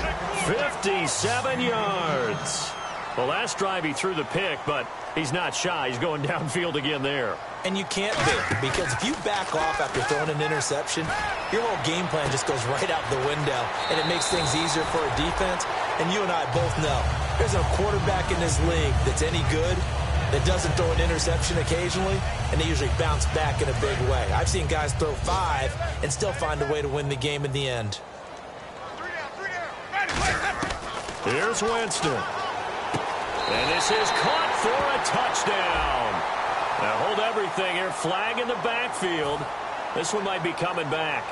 B: 57 yards. Well, last drive he threw the pick, but he's not shy. He's going downfield again there.
A: And you can't be, because if you back off after throwing an interception, your whole game plan just goes right out the window, and it makes things easier for a defense. And you and I both know there's a quarterback in this league that's any good that doesn't throw an interception occasionally, and they usually bounce back in a big way. I've seen guys throw 5 and still find a way to win the game in the end.
B: Here's Winston. And this is caught for a touchdown. Now hold everything here. Flag in the backfield. This one might be coming back.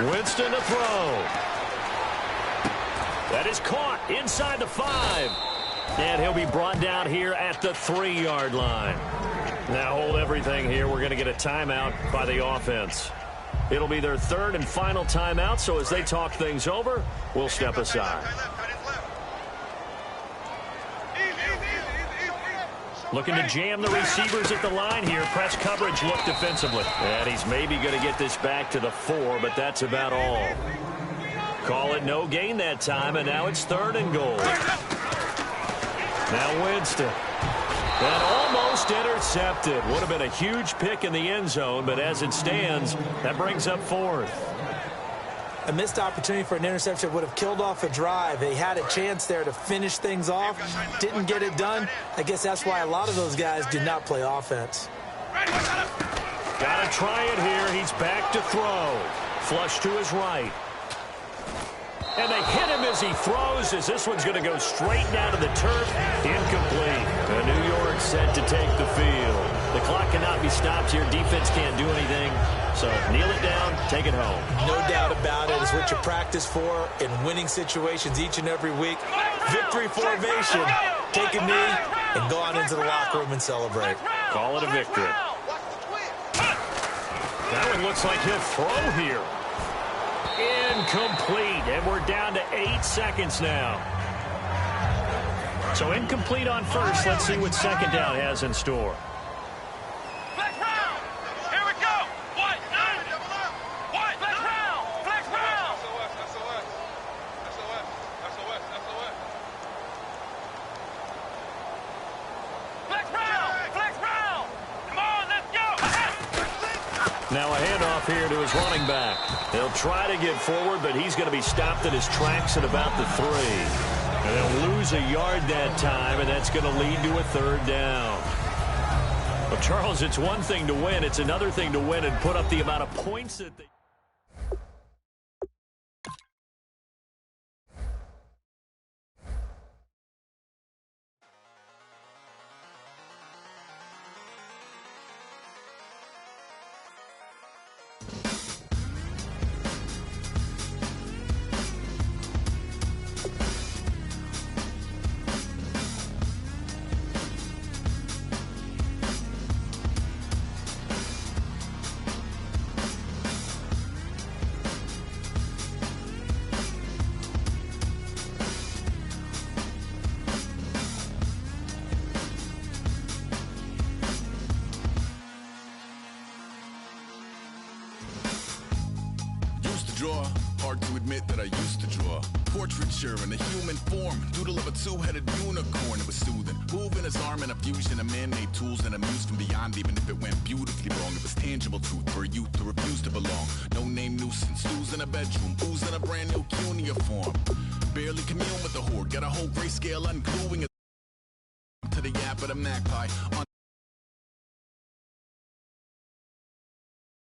B: Winston to throw. That is caught inside the 5. And he'll be brought down here at the 3-yard line. Now hold everything here. We're going to get a timeout by the offense. It'll be their 3rd and final timeout, so as they talk things over, we'll step aside. Looking to jam the receivers at the line here. Press coverage look defensively. And he's maybe going to get this back to the 4, but that's about all. Call it no gain that time, and now it's 3rd and goal. Now Winston. And almost intercepted. Would have been a huge pick in the end zone, but as it stands, that brings up 4th.
A: A missed opportunity for an interception would have killed off a drive. They had a chance there to finish things off. Didn't get it done. I guess that's why a lot of those guys do not play offense.
B: Got to try it here. He's back to throw. Flush to his right. And they hit him as he throws, as this one's going to go straight down to the turf. Incomplete. And New York set to take the field. The clock cannot be stopped here. Defense can't do anything. So kneel it down, take it home.
A: No doubt about it. It's what you practice for in winning situations each and every week. Victory formation. Take a knee and go on into the locker room and celebrate.
B: Call it a victory. That one looks like he'll throw here. Incomplete, and we're down to 8 seconds now. So incomplete on first. Let's see what second down has in store.
C: Flex round. Here we go. What? What? Flex round. Flex round. SOS. Flex round. Flex round. Come on, let's go.
B: Now a handoff here to his running back. He'll try to get forward, but he's going to be stopped at his tracks at about the 3. And they'll lose a yard that time, and that's going to lead to a 3rd down. Well, Charles, it's one thing to win. It's another thing to win and put up the amount of points that they...
D: Hard to admit that I used to draw portraiture in a human form, doodle of a 2-headed unicorn. It was soothing, moving his arm in a fusion of man-made tools and a muse from beyond. Even if it went beautifully wrong, it was tangible truth for a youth to refuse to belong. No name nuisance, stews in a bedroom, oozing a brand new cuneiform. Barely commune with the horde, got a whole grayscale ungluing it to the yap of the magpie.